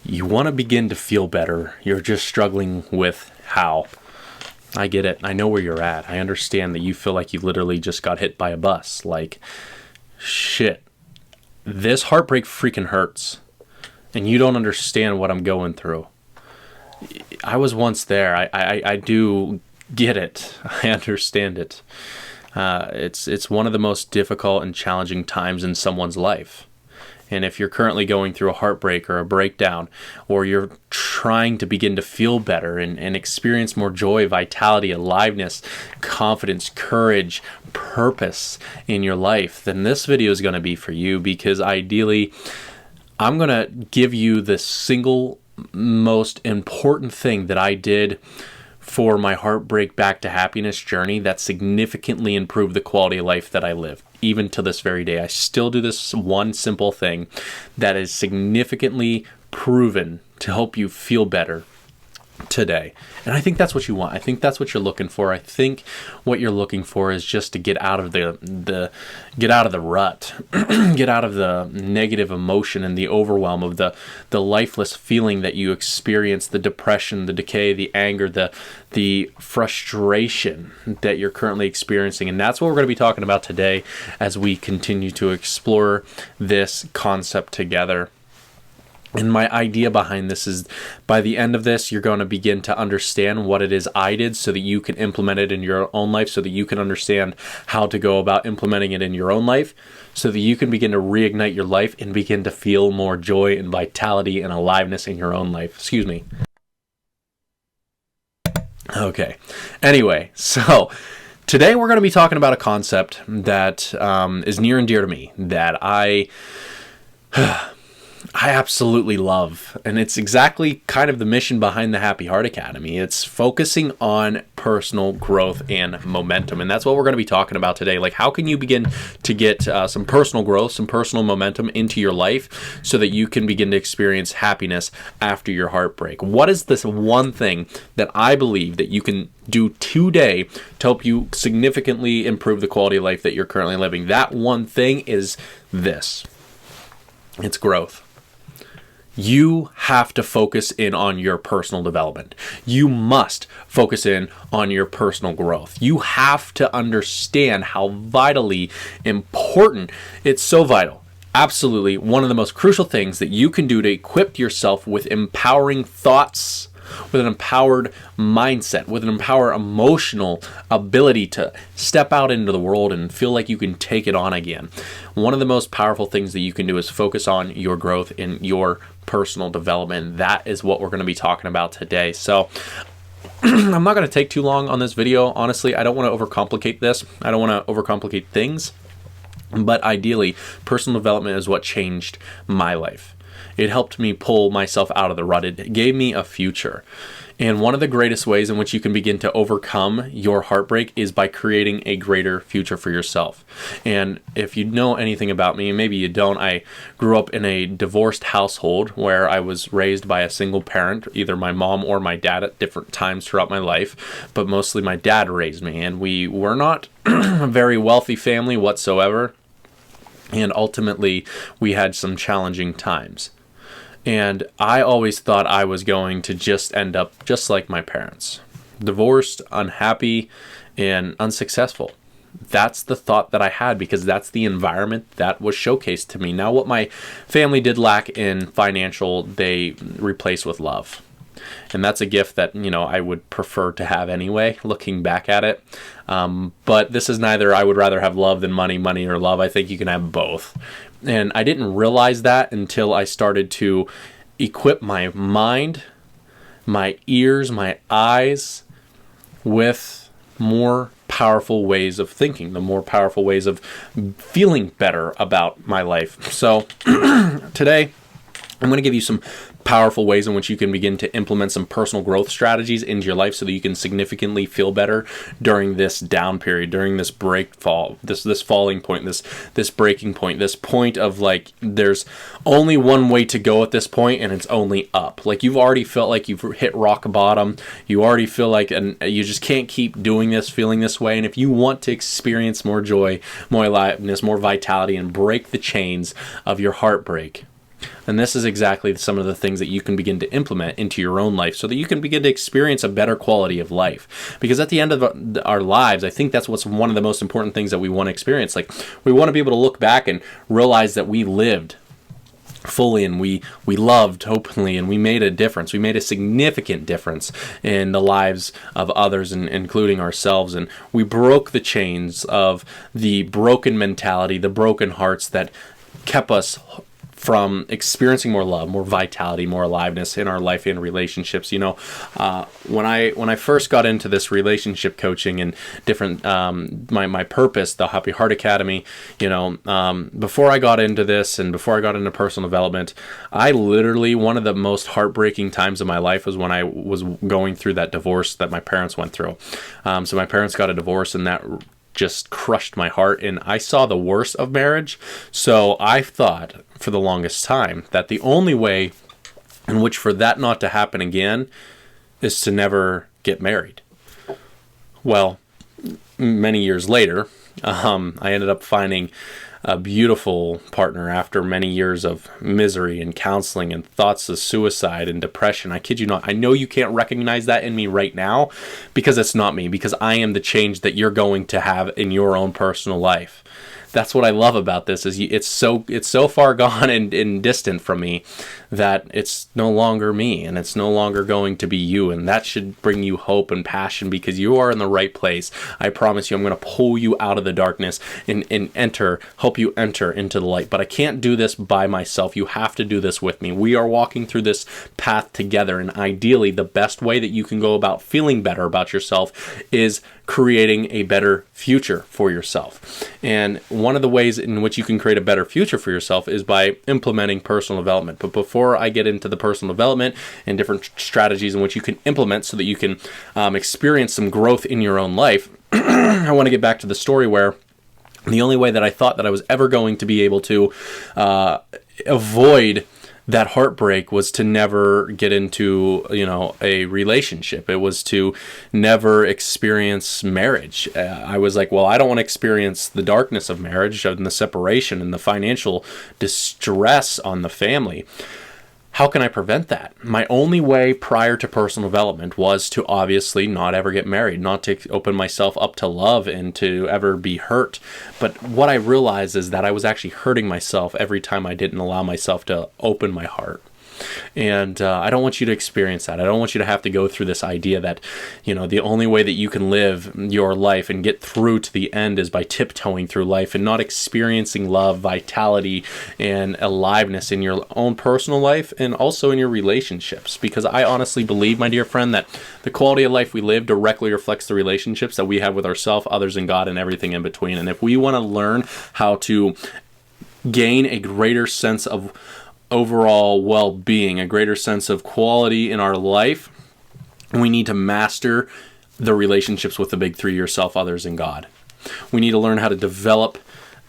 You want to begin to feel better. You're just struggling with how. I get it. I know where you're at. I understand that you feel like you literally just got hit by a bus. Like, shit. This heartbreak freaking hurts. And you don't understand what I'm going through. I was once there. I do get it. I understand it. It's one of the most difficult and challenging times in someone's life. And if you're currently going through a heartbreak or a breakdown, or you're trying to begin to feel better and experience more joy, vitality, aliveness, confidence, courage, purpose in your life, then this video is going to be for you, because ideally, I'm going to give you the single most important thing that I did for my heartbreak back to happiness journey that significantly improved the quality of life that I live. Even to this very day, I still do this one simple thing that is significantly proven to help you feel better today. And I think that's what you want. I think that's what you're looking for. I think what you're looking for is just to get out of the rut, get out of the negative emotion and the overwhelm of the lifeless feeling that you experience, the depression, the decay, the anger, the frustration that you're currently experiencing. And that's what we're going to be talking about today as we continue to explore this concept together. And my idea behind this is, by the end of this, you're going to begin to understand what it is I did so that you can implement it in your own life, so that you can understand how to go about implementing it in your own life, so that you can begin to reignite your life and begin to feel more joy and vitality and aliveness in your own life. Excuse me. Okay. Anyway, so today we're going to be talking about a concept that is near and dear to me, that I absolutely love. And it's exactly kind of the mission behind the Happy Heart Academy. It's focusing on personal growth and momentum. And that's what we're going to be talking about today. Like, how can you begin to get some personal growth, some personal momentum into your life so that you can begin to experience happiness after your heartbreak? What is this one thing that I believe that you can do today to help you significantly improve the quality of life that you're currently living? That one thing is this. It's growth. You have to focus in on your personal development. You must focus in on your personal growth. You have to understand how vitally important. It's so vital. Absolutely one of the most crucial things that you can do to equip yourself with empowering thoughts, with an empowered mindset, with an empowered emotional ability to step out into the world and feel like you can take it on again. One of the most powerful things that you can do is focus on your growth in your personal development. That is what we're going to be talking about today. So I'm not going to take too long on this video. Honestly, I don't want to overcomplicate this. I don't want to overcomplicate things. But ideally, personal development is what changed my life. It helped me pull myself out of the rut. It gave me a future. And one of the greatest ways in which you can begin to overcome your heartbreak is by creating a greater future for yourself. And if you know anything about me, and maybe you don't, I grew up in a divorced household where I was raised by a single parent, either my mom or my dad at different times throughout my life, but mostly my dad raised me. And we were not a very wealthy family whatsoever. And ultimately, we had some challenging times. And I always thought I was going to just end up just like my parents. Divorced, unhappy, and unsuccessful. That's the thought that I had, because that's the environment that was showcased to me. Now, what my family did lack in financial, they replaced with love. And that's a gift that, I would prefer to have anyway, looking back at it. But this is neither. I would rather have love than money, money or love. I think you can have both. And I didn't realize that until I started to equip my mind, my ears, my eyes with more powerful ways of thinking, the more powerful ways of feeling better about my life. So today, I'm going to give you some powerful ways in which you can begin to implement some personal growth strategies into your life so that you can significantly feel better during this down period, during this this falling point, this breaking point, this point of like, there's only one way to go at this point, and it's only up. Like, you've already felt like you've hit rock bottom. You already feel like, and you just can't keep doing this, feeling this way. And if you want to experience more joy, more aliveness, more vitality, and break the chains of your heartbreak, And this is exactly some of the things that you can begin to implement into your own life so that you can begin to experience a better quality of life. Because at the end of our lives, I think that's what's one of the most important things that we want to experience. Like, we want to be able to look back and realize that we lived fully, and we loved openly, and we made a difference. We made a significant difference in the lives of others, and including ourselves. And we broke the chains of the broken mentality, the broken hearts that kept us from experiencing more love, more vitality, more aliveness in our life and relationships. When I first got into this relationship coaching and different, my purpose, the Happy Heart Academy, before I got into this and before I got into personal development, I literally, one of the most heartbreaking times of my life was when I was going through that divorce that my parents went through. So my parents got a divorce, and that just crushed my heart, and I saw the worst of marriage. So I thought for the longest time that the only way in which for that not to happen again is to never get married. Well, many years later, I ended up finding a beautiful partner after many years of misery and counseling and thoughts of suicide and depression. I kid you not. I know you can't recognize that in me right now because it's not me, because I am the change that you're going to have in your own personal life. That's what I love about this, is it's so far gone and distant from me that it's no longer me, and it's no longer going to be you. And that should bring you hope and passion, because you are in the right place. I promise you, I'm going to pull you out of the darkness and help you enter into the light. But I can't do this by myself. You have to do this with me. We are walking through this path together. And ideally, the best way that you can go about feeling better about yourself is creating a better future for yourself. And one of the ways in which you can create a better future for yourself is by implementing personal development. But before I get into the personal development and different strategies in which you can implement so that you can experience some growth in your own life, I want to get back to the story where the only way that I thought that I was ever going to be able to avoid that heartbreak was to never get into, a relationship. It was to never experience marriage. I was like, well, I don't want to experience the darkness of marriage and the separation and the financial distress on the family. How can I prevent that? My only way prior to personal development was to obviously not ever get married, not to open myself up to love and to ever be hurt. But what I realized is that I was actually hurting myself every time I didn't allow myself to open my heart. And I don't want you to experience that. I don't want you to have to go through this idea that, the only way that you can live your life and get through to the end is by tiptoeing through life and not experiencing love, vitality, and aliveness in your own personal life and also in your relationships. Because I honestly believe, my dear friend, that the quality of life we live directly reflects the relationships that we have with ourselves, others, and God, and everything in between. And if we want to learn how to gain a greater sense of overall well-being, a greater sense of quality in our life, we need to master the relationships with the big three: yourself, others, and God. We need to learn how to develop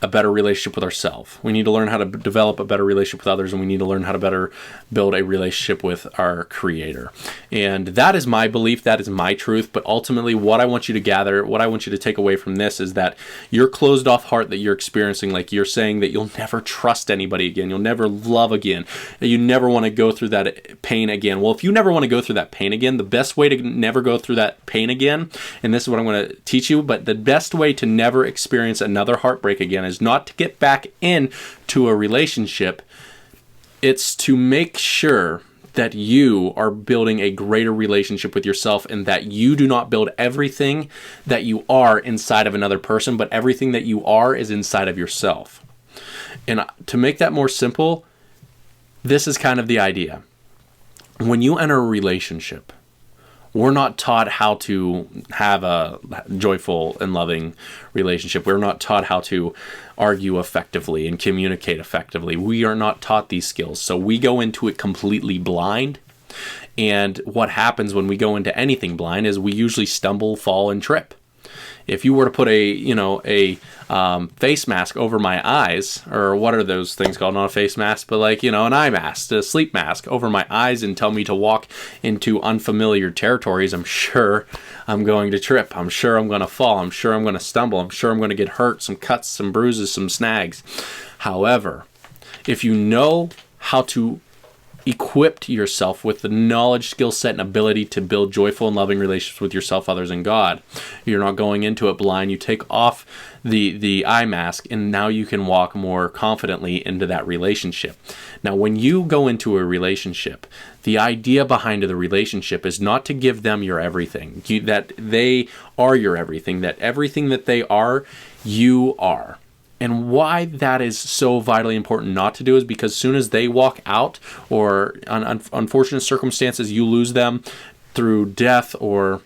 a better relationship with ourselves. We need to learn how to develop a better relationship with others, and we need to learn how to better build a relationship with our Creator. And that is my belief. That is my truth. But ultimately, what I want you to gather, what I want you to take away from this is that your closed off heart that you're experiencing, like you're saying that you'll never trust anybody again, you'll never love again, you never want to go through that pain again. Well, if you never want to go through that pain again, the best way to never go through that pain again, and this is what I'm going to teach you, but the best way to never experience another heartbreak again is not to get back into a relationship. It's to make sure that you are building a greater relationship with yourself, and that you do not build everything that you are inside of another person, but everything that you are is inside of yourself. And to make that more simple, this is kind of the idea. When you enter a relationship, we're not taught how to have a joyful and loving relationship. We're not taught how to argue effectively and communicate effectively. We are not taught these skills. So we go into it completely blind. And what happens when we go into anything blind is we usually stumble, fall, and trip. If you were to put a face mask over my eyes, or what are those things called? Not a face mask, but an eye mask, a sleep mask over my eyes, and tell me to walk into unfamiliar territories, I'm sure I'm going to trip. I'm sure I'm going to fall. I'm sure I'm going to stumble. I'm sure I'm going to get hurt, some cuts, some bruises, some snags. However, if you know how to equip yourself with the knowledge, skill set, and ability to build joyful and loving relationships with yourself, others, and God. You're not going into it blind. You take off the eye mask, and now you can walk more confidently into that relationship. Now, when you go into a relationship, the idea behind the relationship is not to give them your everything, that they are your everything, that everything that they are, you are. And why that is so vitally important not to do is because as soon as they walk out, or unfortunate circumstances, you lose them through death or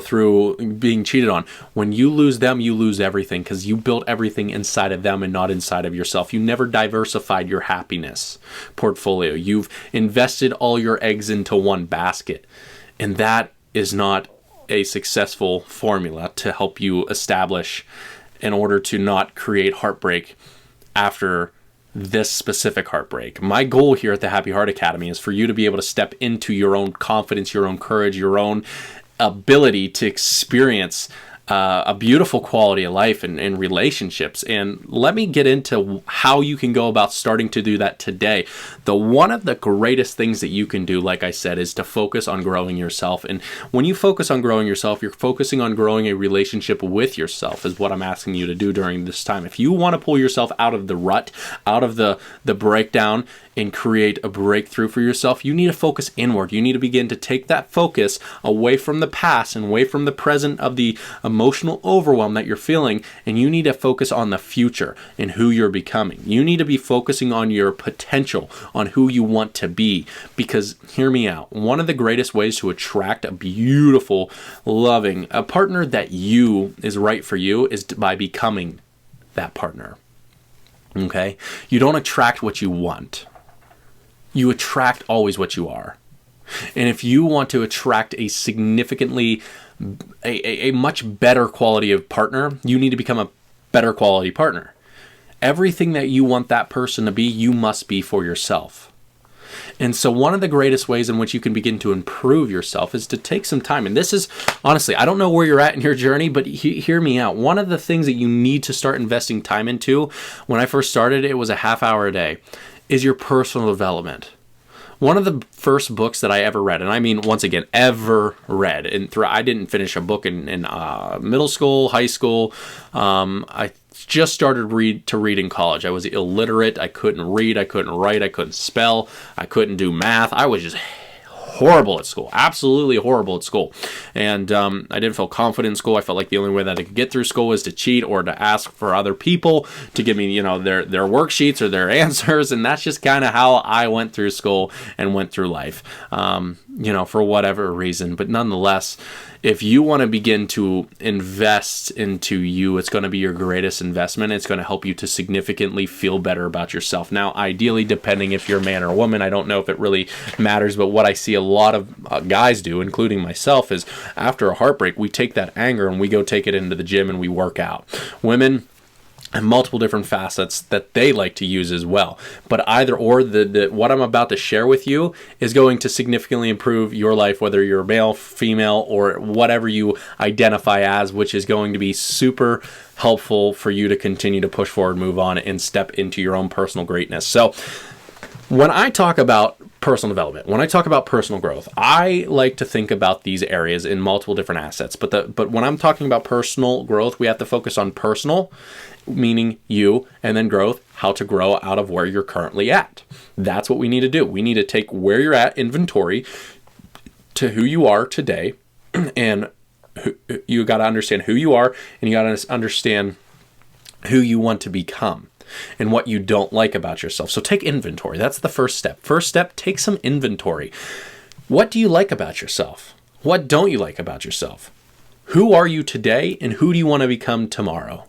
through being cheated on. When you lose them, you lose everything, because you built everything inside of them and not inside of yourself. You never diversified your happiness portfolio. You've invested all your eggs into one basket. And that is not a successful formula to help you establish in order to not create heartbreak after this specific heartbreak. My goal here at the Happy Heart Academy is for you to be able to step into your own confidence, your own courage, your own ability to experience a beautiful quality of life and relationships. And let me get into how you can go about starting to do that today. One of the greatest things that you can do, like I said, is to focus on growing yourself. And when you focus on growing yourself, you're focusing on growing a relationship with yourself, is what I'm asking you to do during this time. If you want to pull yourself out of the rut, out of the breakdown, and create a breakthrough for yourself, you need to focus inward. You need to begin to take that focus away from the past and away from the present of the emotional overwhelm that you're feeling, and you need to focus on the future and who you're becoming. You need to be focusing on your potential, on who you want to be, because hear me out. One of the greatest ways to attract a beautiful, loving, a partner that is right for you is by becoming that partner. Okay? You don't attract what you want. You attract always what you are. And if you want to attract a significantly, a much better quality of partner, you need to become a better quality partner. Everything that you want that person to be, you must be for yourself. And so one of the greatest ways in which you can begin to improve yourself is to take some time. And this is, honestly, I don't know where you're at in your journey, but hear me out. One of the things that you need to start investing time into, when I first started, it was a half hour a day, is your personal development. One of the first books that I ever read, and I mean, once again, ever read, and I didn't finish a book in middle school, high school. I just started to read in college. I was illiterate. I couldn't read. I couldn't write. I couldn't spell. I couldn't do math. I was just horrible at school, absolutely horrible at school. And I didn't feel confident in school. I felt like the only way that I could get through school was to cheat or to ask for other people to give me, their worksheets or their answers. And that's just kind of how I went through school and went through life, for whatever reason. But nonetheless, if you want to begin to invest into you, it's going to be your greatest investment. It's going to help you to significantly feel better about yourself. Now, ideally, depending if you're a man or a woman, I don't know if it really matters, but what I see a lot of guys do, including myself, is after a heartbreak, we take that anger and we go take it into the gym and we work out. Women and multiple different facets that they like to use as well. But either or, what I'm about to share with you is going to significantly improve your life, whether you're male, female, or whatever you identify as, which is going to be super helpful for you to continue to push forward, move on, and step into your own personal greatness. So when I talk about personal development, when I talk about personal growth, I like to think about these areas in multiple different assets. But when I'm talking about personal growth, we have to focus on personal, meaning you, and then growth, how to grow out of where you're currently at. That's what we need to do. We need to take where you're at, inventory, to who you are today, and you got to understand who you are, and you got to understand who you want to become and what you don't like about yourself. So take inventory. That's the first step. First step, take some inventory. What do you like about yourself? What don't you like about yourself? Who are you today, and who do you want to become tomorrow?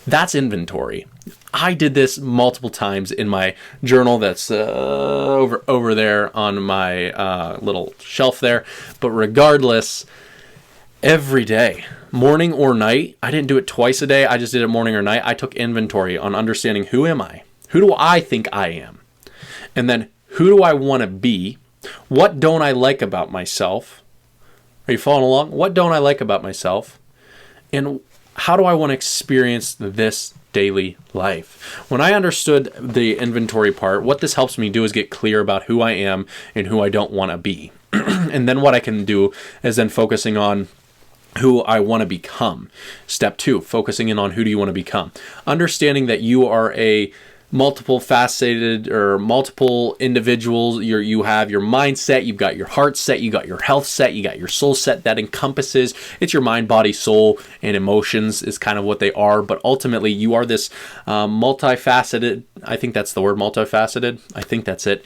That's inventory. I did this multiple times in my journal that's over there on my little shelf there. But regardless, every day, morning or night, I didn't do it twice a day. I just did it morning or night. I took inventory on understanding who am I? Who do I think I am? And then who do I want to be? What don't I like about myself? Are you following along? What don't I like about myself? And how do I want to experience this daily life. When I understood the inventory part, what this helps me do is get clear about who I am and who I don't want to be. And then what I can do is then focusing on who I want to become. Step 2, focusing in on who do you want to become. Understanding that you are a multiple faceted or multiple individuals. You have your mindset, you've got your heart set, you got your health set, you got your soul set. That encompasses, it's your mind, body, soul, and emotions is kind of what they are. But ultimately, you are this multifaceted, I think that's the word, multifaceted, I think that's it,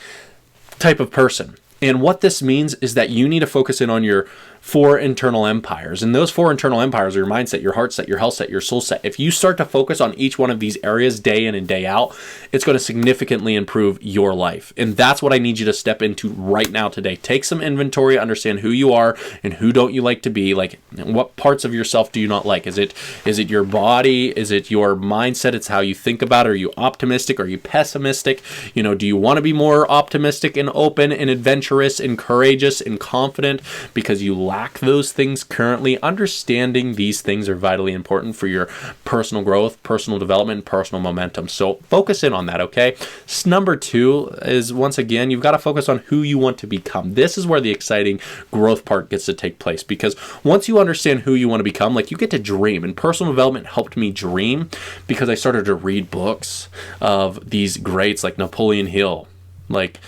type of person. And what this means is that you need to focus in on your 4 internal empires. And those 4 internal empires are your mindset, your heart set, your health set, your soul set. If you start to focus on each one of these areas day in and day out, it's going to significantly improve your life. And that's what I need you to step into right now today. Take some inventory, understand who you are and who don't you like to be. Like, what parts of yourself do you not like? Is it your body? Is it your mindset? It's how you think about it. Are you optimistic? Are you pessimistic? Do you want to be more optimistic and open and adventurous and courageous and confident because you lack those things currently? Understanding these things are vitally important for your personal growth, personal development, and personal momentum. So focus in on that, okay? Number 2 is, once again, you've got to focus on who you want to become. This is where the exciting growth part gets to take place, because once you understand who you want to become, like, you get to dream. And personal development helped me dream because I started to read books of these greats like Napoleon Hill, like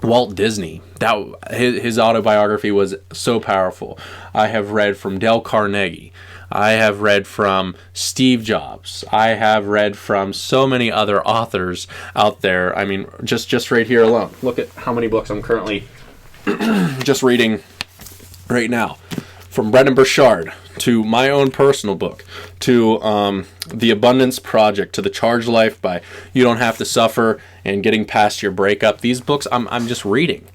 Walt Disney. His autobiography was so powerful. I have read from Dale Carnegie. I have read from Steve Jobs. I have read from so many other authors out there. I mean, just right here alone. Look at how many books I'm currently just reading right now. From Brendan Burchard to my own personal book, to The Abundance Project, to The Charged Life by You Don't Have to Suffer and Getting Past Your Breakup. These books I'm just reading.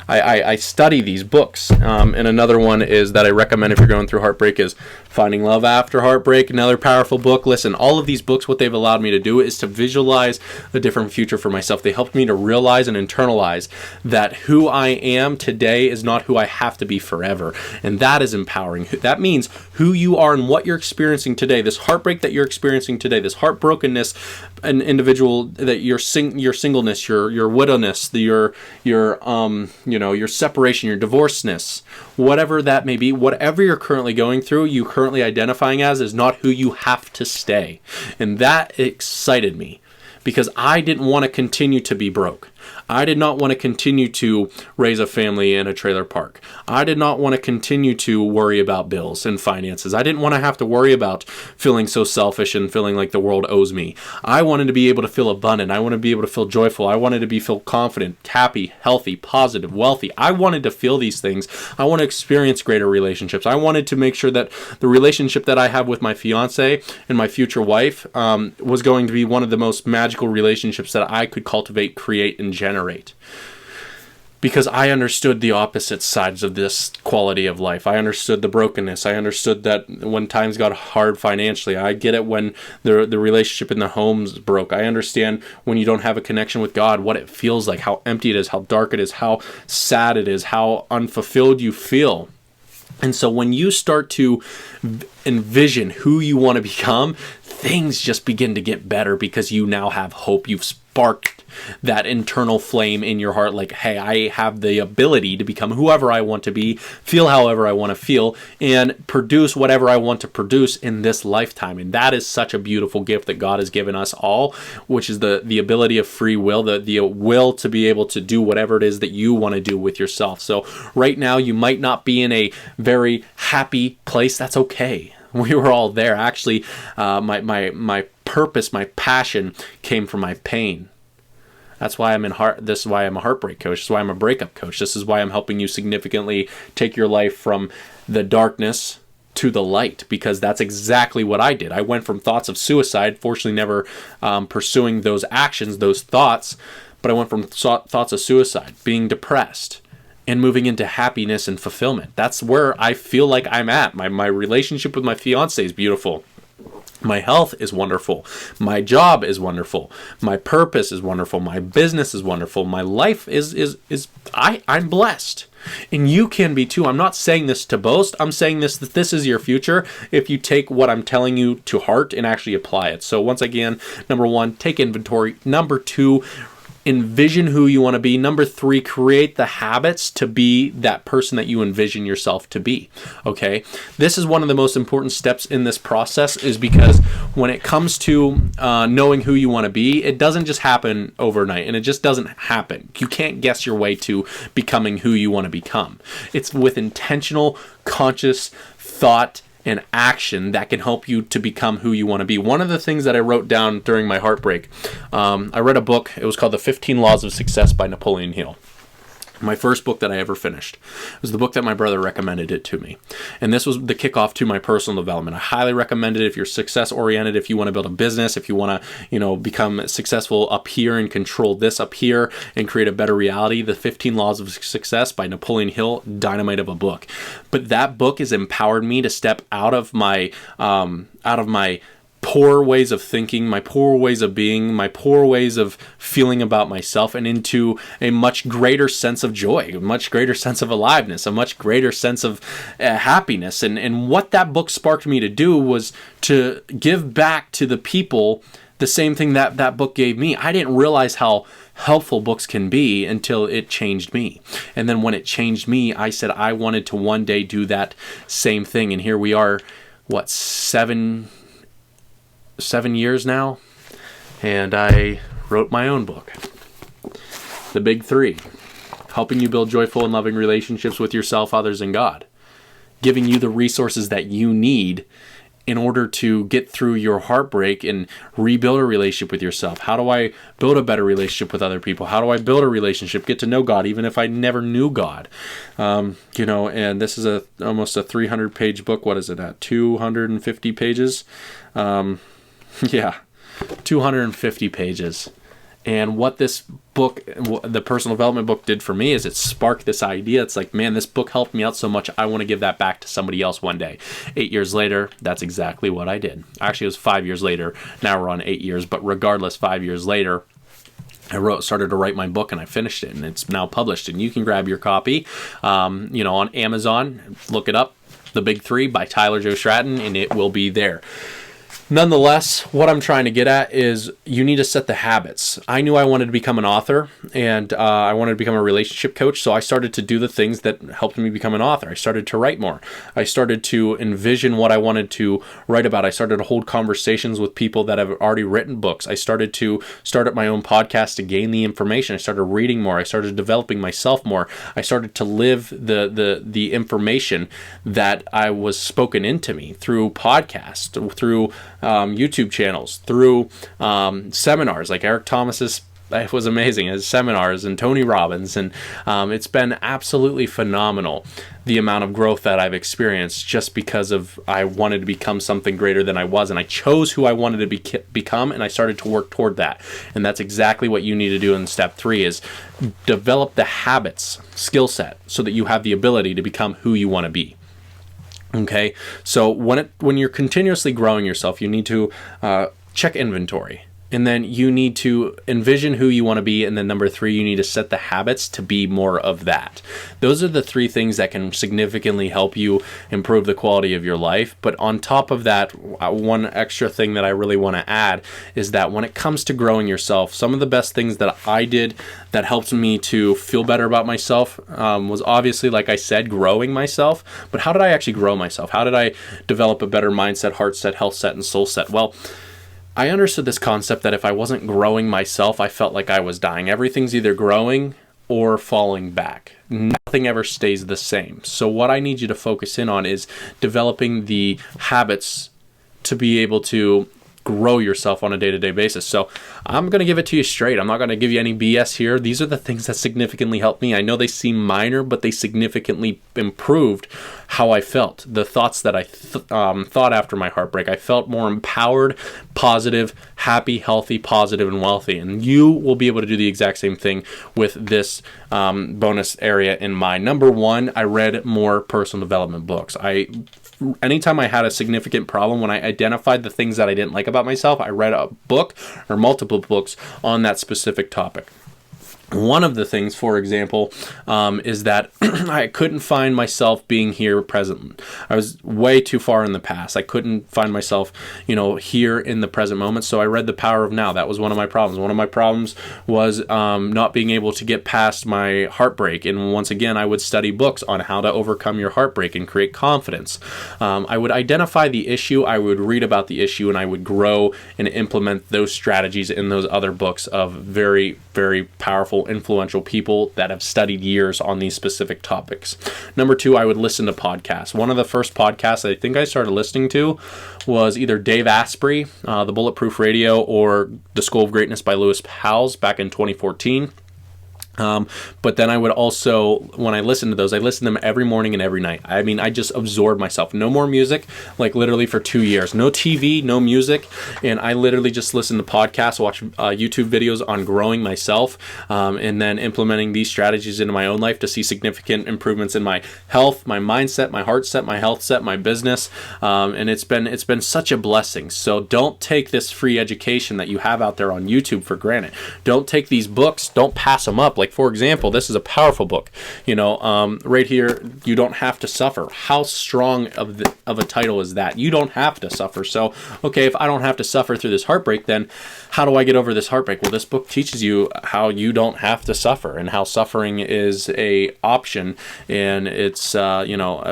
I study these books. And another one is that I recommend if you're going through heartbreak is Finding Love After Heartbreak, another powerful book. Listen, all of these books, what they've allowed me to do is to visualize a different future for myself. They helped me to realize and internalize that who I am today is not who I have to be forever. And that is empowering. That means who you are and what you're experiencing today, this heartbreak that you're experiencing today, this heartbrokenness, an individual that your singleness, your widowedness, your separation, your divorceness, whatever that may be, whatever you're currently going through, you currently identifying as is not who you have to stay. And that excited me because I didn't want to continue to be broke. I did not want to continue to raise a family in a trailer park. I did not want to continue to worry about bills and finances. I didn't want to have to worry about feeling so selfish and feeling like the world owes me. I wanted to be able to feel abundant. I wanted to be able to feel joyful. I wanted to feel confident, happy, healthy, positive, wealthy. I wanted to feel these things. I want to experience greater relationships. I wanted to make sure that the relationship that I have with my fiance and my future wife was going to be one of the most magical relationships that I could cultivate, create, and generate. Because I understood the opposite sides of this quality of life. I understood the brokenness. I understood that when times got hard financially. I get it when the relationship in the home's broke. I understand when you don't have a connection with God, what it feels like, how empty it is, how dark it is, how sad it is, how unfulfilled you feel. And so when you start to envision who you want to become, things just begin to get better because you now have hope. You've sparked that internal flame in your heart, like, hey, I have the ability to become whoever I want to be, feel however I want to feel, and produce whatever I want to produce in this lifetime. And that is such a beautiful gift that God has given us all, which is the ability of free will, the will to be able to do whatever it is that you want to do with yourself. So right now, you might not be in a very happy place. That's okay. We were all there. Actually, my purpose, my passion came from my pain. That's why this is why I'm a heartbreak coach. This is why I'm a breakup coach. This is why I'm helping you significantly take your life from the darkness to the light, because that's exactly what I did. I went from thoughts of suicide, fortunately never pursuing those actions, those thoughts, but I went from thoughts of suicide, being depressed, and moving into happiness and fulfillment. That's where I feel like I'm at. My relationship with my fiance is beautiful. My health is wonderful. My job is wonderful. My purpose is wonderful. My business is wonderful. My life I'm blessed. And you can be too. I'm not saying this to boast. I'm saying that this is your future if you take what I'm telling you to heart and actually apply it. So once again, number 1, take inventory. Number 2, envision who you want to be. Number 3, create the habits to be that person that you envision yourself to be. Okay, this is one of the most important steps in this process, is because when it comes to knowing who you want to be, it doesn't just happen overnight, and it just doesn't happen. You can't guess your way to becoming who you want to become. It's with intentional, conscious thought and action that can help you to become who you want to be. One of the things that I wrote down during my heartbreak, I read a book. It was called The 15 Laws of Success by Napoleon Hill. My first book that I ever finished. It was the book that my brother recommended it to me. And this was the kickoff to my personal development. I highly recommend it if you're success oriented, if you want to build a business, if you want to, become successful up here and control this up here and create a better reality. The 15 Laws of Success by Napoleon Hill, dynamite of a book. But that book has empowered me to step out of my poor ways of thinking, my poor ways of being, my poor ways of feeling about myself, and into a much greater sense of joy, a much greater sense of aliveness, a much greater sense of happiness. And what that book sparked me to do was to give back to the people the same thing that book gave me. I didn't realize how helpful books can be until it changed me. And then when it changed me, I said I wanted to one day do that same thing. And here we are, 7 years now, and I wrote my own book, The Big 3, helping you build joyful and loving relationships with yourself, others, and God, giving you the resources that you need in order to get through your heartbreak and rebuild a relationship with yourself. How do I build a better relationship with other people? How do I build a relationship, get to know God, even if I never knew God? And this is almost a 300-page book. What is it at? 250 pages? 250 pages. And what this book, the personal development book, did for me is it sparked this idea. It's like, man, this book helped me out so much. I want to give that back to somebody else one day. 8 years later, that's exactly what I did. Actually, it was 5 years later. Now we're on 8 years. But regardless, 5 years later, I started to write my book, and I finished it, and it's now published. And you can grab your copy, on Amazon. Look it up, The Big 3 by Tyler Joe Stratton, and it will be there. Nonetheless, what I'm trying to get at is you need to set the habits. I knew I wanted to become an author, and I wanted to become a relationship coach, so I started to do the things that helped me become an author. I started to write more. I started to envision what I wanted to write about. I started to hold conversations with people that have already written books. I started to start up my own podcast to gain the information. I started reading more. I started developing myself more. I started to live the information that I was spoken into me through podcasts, through YouTube channels, through seminars like Eric Thomas's. It was amazing, his seminars, and Tony Robbins, and it's been absolutely phenomenal, the amount of growth that I've experienced just because of I wanted to become something greater than I was, and I chose who I wanted to become, and I started to work toward that. And that's exactly what you need to do in step 3 is develop the habits, skill set, so that you have the ability to become who you want to be. Okay, so when you're continuously growing yourself, you need to check inventory. And then you need to envision who you want to be. And then number 3, you need to set the habits to be more of that. Those are the 3 things that can significantly help you improve the quality of your life. But on top of that, one extra thing that I really want to add is that when it comes to growing yourself, some of the best things that I did that helped me to feel better about myself was obviously, like I said, growing myself. But how did I actually grow myself? How did I develop a better mindset, heart set, health set, and soul set? Well, I understood this concept that if I wasn't growing myself, I felt like I was dying. Everything's either growing or falling back. Nothing ever stays the same. So what I need you to focus in on is developing the habits to be able to grow yourself on a day-to-day basis. So I'm going to give it to you straight. I'm not going to give you any BS here. These are the things that significantly helped me. I know they seem minor, but they significantly improved how I felt. The thoughts that I thought after my heartbreak, I felt more empowered, positive, happy, healthy, positive, and wealthy. And you will be able to do the exact same thing with this bonus area in mind. Number 1, I read more personal development books. I anytime I had a significant problem, when I identified the things that I didn't like about myself, I read a book or multiple books on that specific topic. One of the things, for example, is that I couldn't find myself being here present. I was way too far in the past. I couldn't find myself, here in the present moment. So I read The Power of Now. That was one of my problems. One of my problems was not being able to get past my heartbreak. And once again, I would study books on how to overcome your heartbreak and create confidence. I would identify the issue. I would read about the issue, and I would grow and implement those strategies in those other books of very, very powerful, influential people that have studied years on these specific topics. Number 2, I would listen to podcasts. One of the first podcasts I think I started listening to was either Dave Asprey, The Bulletproof Radio, or The School of Greatness by Lewis Howes back in 2014. But then I would also, when I listened to those, I listened to them every morning and every night. I mean, I just absorbed myself. No more music, like literally for 2 years. No TV, no music. And I literally just listened to podcasts, watch YouTube videos on growing myself, and then implementing these strategies into my own life to see significant improvements in my health, my mindset, my heart set, my health set, my business. And it's been such a blessing. So don't take this free education that you have out there on YouTube for granted. Don't take these books, don't pass them up. Like, for example, this is a powerful book, right here, You Don't Have to Suffer. How strong of a title is that? You don't have to suffer. So, okay, if I don't have to suffer through this heartbreak, then how do I get over this heartbreak? Well, this book teaches you how you don't have to suffer and how suffering is a option, and it's,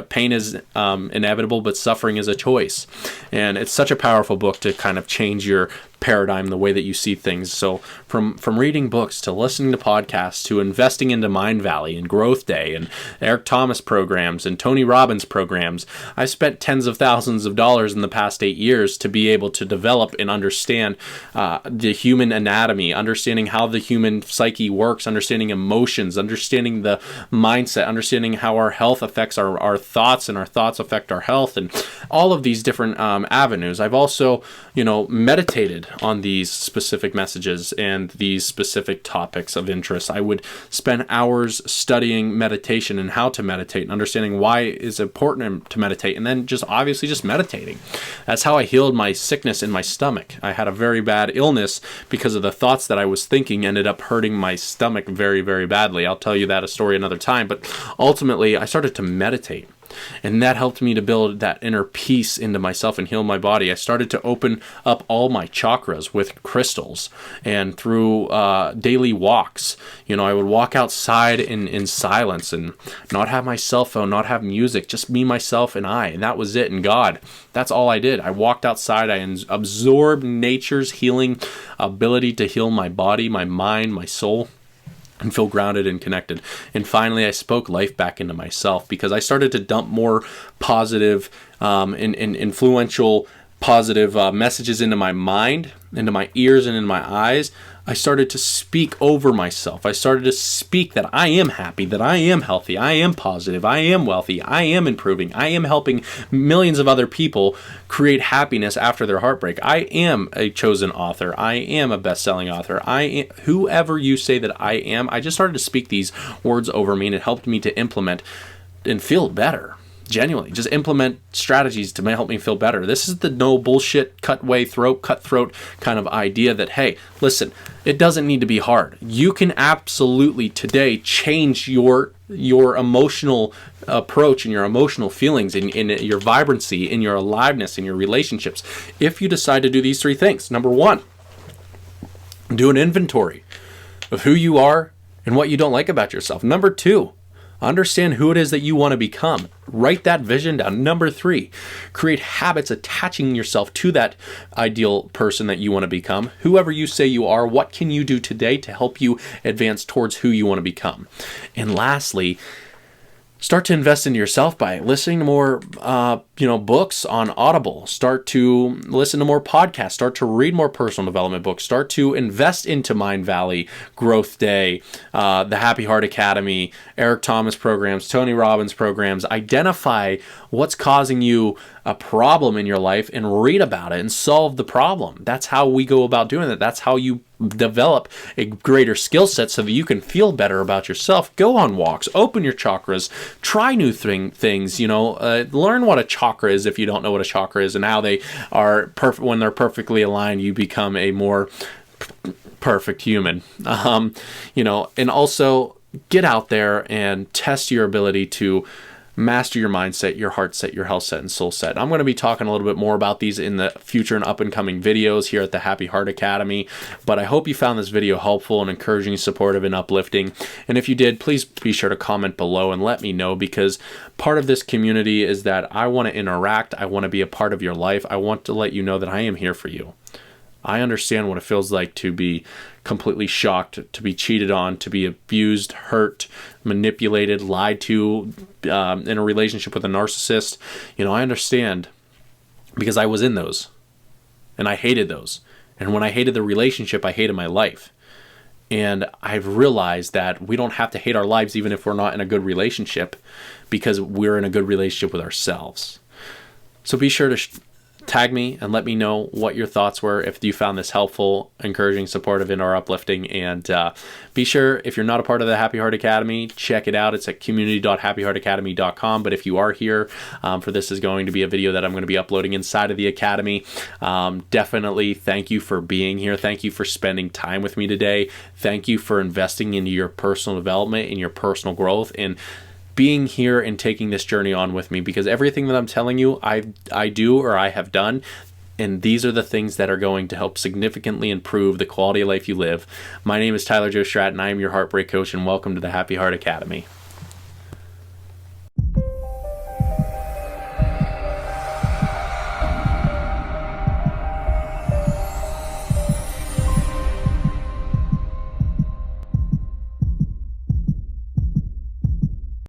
pain is inevitable, but suffering is a choice. And it's such a powerful book to kind of change your paradigm, the way that you see things. So from reading books to listening to podcasts to investing into Mind Valley and Growth Day and Eric Thomas programs and Tony Robbins programs, I spent tens of thousands of dollars in the past 8 years to be able to develop and understand the human anatomy, understanding how the human psyche works, understanding emotions, understanding the mindset, understanding how our health affects our thoughts, and our thoughts affect our health, and all of these different avenues. I've also, meditated on these specific messages and these specific topics of interest. I would spend hours studying meditation and how to meditate and understanding why it's important to meditate, and then just obviously just meditating. That's how I healed my sickness in my stomach. I had a very bad illness because of the thoughts that I was thinking ended up hurting my stomach very, very badly. I'll tell you that a story another time, but ultimately I started to meditate. And that helped me to build that inner peace into myself and heal my body. I started to open up all my chakras with crystals, and through daily walks. I would walk outside in silence and not have my cell phone, not have music, just me, myself, and I. And that was it. And God, that's all I did. I walked outside. I absorbed nature's healing ability to heal my body, my mind, my soul, and feel grounded and connected. And finally, I spoke life back into myself because I started to dump more positive and influential positive messages into my mind, into my ears, and in my eyes. I started to speak over myself. I started to speak that I am happy, that I am healthy, I am positive, I am wealthy, I am improving, I am helping millions of other people create happiness after their heartbreak. I am a chosen author. I am a best-selling author. Whoever you say that I am, I just started to speak these words over me, and it helped me to implement and feel better. Genuinely, just implement strategies to help me feel better. This is the no bullshit, cutthroat kind of idea that, hey, listen, it doesn't need to be hard. You can absolutely today change your emotional approach and your emotional feelings, in your vibrancy, in your aliveness, in your relationships, if you decide to do these 3 things. Number 1, do an inventory of who you are and what you don't like about yourself. Number 2, understand who it is that you want to become. Write that vision down. Number 3, create habits attaching yourself to that ideal person that you want to become. Whoever you say you are, what can you do today to help you advance towards who you want to become? And lastly, start to invest into yourself by listening to more, books on Audible. Start to listen to more podcasts. Start to read more personal development books. Start to invest into Mind Valley, Growth Day, the Happy Heart Academy, Eric Thomas programs, Tony Robbins programs. Identify what's causing you a problem in your life and read about it and solve the problem. That's how we go about doing that. That's how you develop a greater skill set so that you can feel better about yourself. Go on walks, open your chakras, try new things, learn what a chakra chakra is if you don't know what a chakra is, and how they are perfect. When they're perfectly aligned, you become a more perfect human. And also get out there and test your ability to master your mindset, your heart set, your health set, and soul set. I'm going to be talking a little bit more about these in the future and up and coming videos here at the Happy Heart Academy. But I hope you found this video helpful and encouraging, supportive, and uplifting. And if you did, please be sure to comment below and let me know, because part of this community is that I want to interact. I want to be a part of your life. I want to let you know that I am here for you. I understand what it feels like to be completely shocked, to be cheated on, to be abused, hurt, manipulated, lied to, in a relationship with a narcissist. I understand, because I was in those, and I hated those. And when I hated the relationship, I hated my life. And I've realized that we don't have to hate our lives even if we're not in a good relationship, because we're in a good relationship with ourselves. So be sure to tag me and let me know what your thoughts were, if you found this helpful, encouraging, supportive, and or uplifting. And be sure, if you're not a part of the Happy Heart Academy, check it out. It's at community.happyheartacademy.com. But if you are here, for this is going to be a video that I'm going to be uploading inside of the Academy. Definitely thank you for being here. Thank you for spending time with me today. Thank you for investing into your personal development and your personal growth, and being here and taking this journey on with me, because everything that I'm telling you, I do or I have done, and these are the things that are going to help significantly improve the quality of life you live. My name is Tyler Joe Stratton. I am your Heartbreak Coach, and welcome to the Happy Heart Academy.